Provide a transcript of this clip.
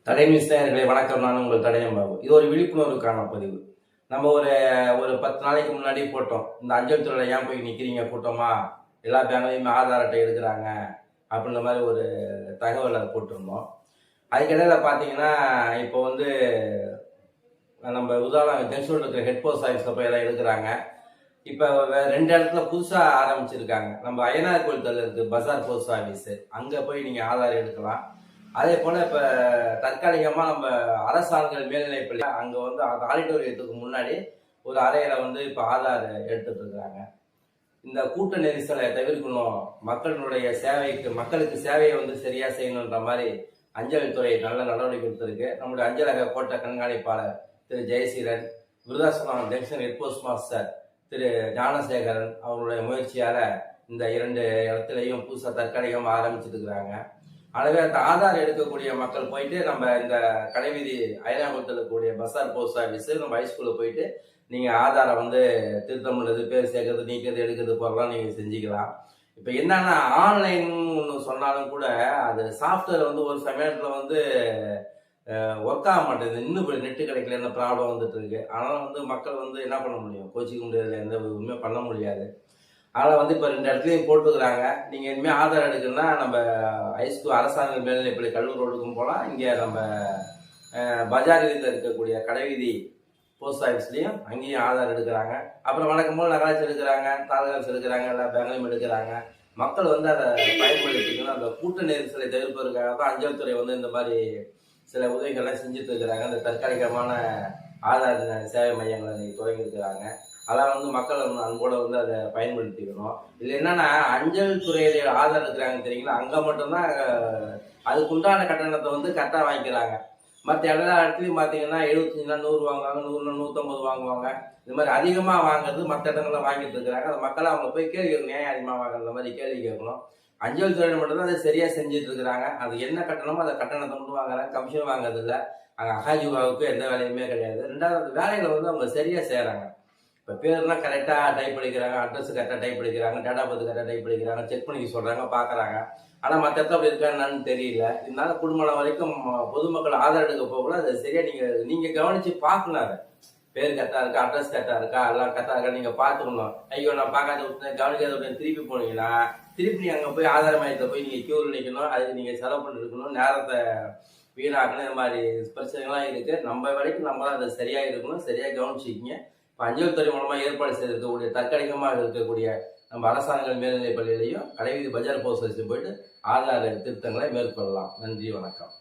தடைமிஸ் நேயர்களே வணக்கம். நான் உங்கள் தடயம் பாபு. இது ஒரு விழிப்புணர்வுக்கான பதிவு. நம்ம ஒரு ஒரு 10 நாளைக்கு முன்னாடி போட்டோம். இந்த அஞ்சல் துறையில் ஏன் போய் நிற்கிறீங்க கூட்டமா, எல்லா பேங்க்லையுமே ஆதார் அட்டை எடுக்கிறாங்க அப்படின்ற மாதிரி ஒரு தகவலை போட்டிருந்தோம். அதுக்கிடையில் பார்த்தீங்கன்னா இப்போ வந்து நம்ம உதாரணம் ஜங்ஷன் இருக்கிற ஹெட் போஸ்ட் ஆஃபீஸில் போய் எல்லாம் எடுக்கிறாங்க. இப்போ 2 இடத்துல புதுசாக ஆரம்பிச்சிருக்காங்க. நம்ம அய்யனார் கோயில் தள்ள இருக்குது பஜார் போஸ்ட் ஆஃபீஸு, அங்கே போய் நீங்கள் ஆதார் எடுக்கலாம். அதே போல் இப்போ தற்காலிகமாக நம்ம அரசாங்கங்கள் மேல்நிலைப்பள்ளி அங்கே வந்து அந்த ஆடிட்டோரியத்துக்கு முன்னாடி ஒரு அறையில் வந்து இப்போ ஆதார் எடுத்துட்டு இருக்கிறாங்க. இந்த கூட்ட நெரிசலை தவிர்க்கணும், மக்களுடைய சேவைக்கு மக்களுக்கு சேவையை வந்து சரியாக செய்யணுன்ற மாதிரி அஞ்சல் துறை நல்ல நடவடிக்கை எடுத்திருக்கு. நம்முடைய அஞ்சலக கோட்ட கண்காணிப்பாளர் திரு Jayaseelan, Virudhachalam junction head post master திரு ஞானசேகரன் அவருடைய முயற்சியால் இந்த 2 இடத்துலையும் புதுசாக தற்காலிகமாக ஆரம்பிச்சுட்டு இருக்கிறாங்க. எனவே அந்த ஆதார் எடுக்கக்கூடிய மக்கள் போயிட்டு நம்ம இந்த கடைவீதி அயனாபுரத்தில் இருக்கக்கூடிய பசார் போஸ்ட் ஆஃபீஸு நம்ம ஹைஸ்கூலில் போயிட்டு நீங்கள் ஆதாரை வந்து திருத்தம் பண்ணுறது, பேர் சேர்க்கறது, நீக்கிறது, எடுக்கிறது போகிறலாம் நீங்கள் செஞ்சுக்கலாம். இப்போ என்னன்னா ஆன்லைன் ஒன்று சொன்னாலும் கூட அது சாஃப்ட்வேர் வந்து ஒரு சமயத்தில் வந்து ஒர்க் ஆக மாட்டேங்குது. இன்னும் நெட்டு கிடைக்கல, என்ன ப்ராப்ளம் வந்துட்டு இருக்கு. ஆனால் வந்து மக்கள் வந்து என்ன பண்ண முடியும், கோச்சிக்க முடியாது, எந்த உண்மையாக பண்ண முடியாது. அதனால் வந்து இப்போ 2 இடத்துலையும் போட்டுக்கிறாங்க. நீங்கள் இனிமேல் ஆதார் எடுக்கணும்னா நம்ம ஹைஸ்கூல் அரசாங்க மேல்நிலைப்பள்ளி கல்லூர் ரோடுக்கும் போகலாம். இங்கே நம்ம பஜாரில் இருக்கக்கூடிய கடைவீதி போஸ்ட் ஆஃபீஸ்லேயும் அங்கேயும் ஆதார் எடுக்கிறாங்க. அப்புறம் வழக்கம் போல் நகராட்சி எடுக்கிறாங்க, தாலுகாட்சி எடுக்கிறாங்க, எல்லா பேங்க்லையும் எடுக்கிறாங்க. மக்கள் வந்து அதை பயன்படுத்திக்கணும். அந்த கூட்ட நெரிசலை தவிர்ப்பதற்காக தான் அஞ்சல் துறை வந்து இந்த மாதிரி சில உதவிகள்லாம் செஞ்சுட்டு இருக்கிறாங்க. இந்த தற்காலிகமான ஆதார் சேவை மையங்களை தொடங்கியிருக்கிறாங்க. அதான் வந்து மக்கள் அன்போட வந்து அதை பயன்படுத்திக்கணும். இதில் என்னன்னா அஞ்சல் துறையில ஆதார் இருக்கிறாங்க தெரியுங்களா, அங்கே மட்டும்தான் அதுக்குண்டான கட்டணத்தை வந்து கரெக்டாக வாங்கிக்கிறாங்க. மற்ற எல்லா இடத்துலையும் பார்த்தீங்கன்னா 75 100 வாங்குவாங்க, 100 150 வாங்குவாங்க. இந்த மாதிரி அதிகமாக வாங்குறது மற்ற இடங்கள்ல வாங்கிட்டு இருக்கிறாங்க. அந்த மக்களை அவங்க போய் கேள்வி கேட்கணும், ஏன் அதிகமாக வாங்குற மாதிரி கேள்வி கேட்கணும். அஞ்சல் துறையில் மட்டும்தான் அதை சரியாக செஞ்சுட்டு இருக்கிறாங்க. அது என்ன கட்டணமோ அதை கட்டணத்தை மட்டும் வாங்குறாங்க, கமிஷன் வாங்குறது இல்லை. அங்கே அகாஜிவாவுக்கு எந்த வேலையுமே கிடையாது. 2வது வேலைகளை வந்து அவங்க சரியாக செய்கிறாங்க. இப்போ பேர்லாம் கரெக்டாக டைப் பண்ணிக்கிறாங்க, அட்ரஸ் கரெக்டாக டைப் பண்ணிக்கிறாங்க, டேட்டா பர்த் கரெக்டாக டைப் பண்ணிக்கிறாங்க, செக் பண்ணி சொல்கிறாங்க, பார்க்குறாங்க. ஆனால் மற்ற இடத்துல அப்படி இருக்கா என்னன்னு தெரியல. இதனால குடும்பம் வரைக்கும் பொதுமக்கள் ஆதார் எடுக்க போகல. அதை சரியாக நீங்கள் கவனித்து பார்க்கணும். அதை பேர் கரெக்டாக இருக்கா, அட்ரஸ் கரெக்டாக இருக்கா, எல்லாம் கரெக்டாக இருக்கா நீங்கள் பார்த்துக்கணும். ஐயோ நான் பார்க்காத விட்டேன், கவனிக்காத விட்டேன், திருப்பி போனீங்கன்னா திருப்பி நீங்கள் அங்கே போய் ஆதார மையத்தை போய் நீங்கள் க்யூவில் நிற்கணும். அதுக்கு நீங்கள் செலவு பண்ணிருக்கணும், நேரத்தை வீணாக்கணும். இந்த மாதிரி பிரச்சனைகள்லாம் இருக்குது. நம்ம வரைக்கும் நம்ம தான் அதை சரியாக இருக்கணும், சரியாக கவனிச்சிக்கிங்க. இப்போ அஞ்சல் துறை மூலமாக ஏற்பாடு செய்திருக்கக்கூடிய தற்காலிகமாக இருக்கக்கூடிய நம்ம அரசாங்க மேல்நிலைப் பள்ளியிலையும் கடைவீதி பஜார் போஸ்ட் ஆஃபீஸுக்கு போயிட்டு ஆதார திருத்தங்களை மேற்கொள்ளலாம். நன்றி, வணக்கம்.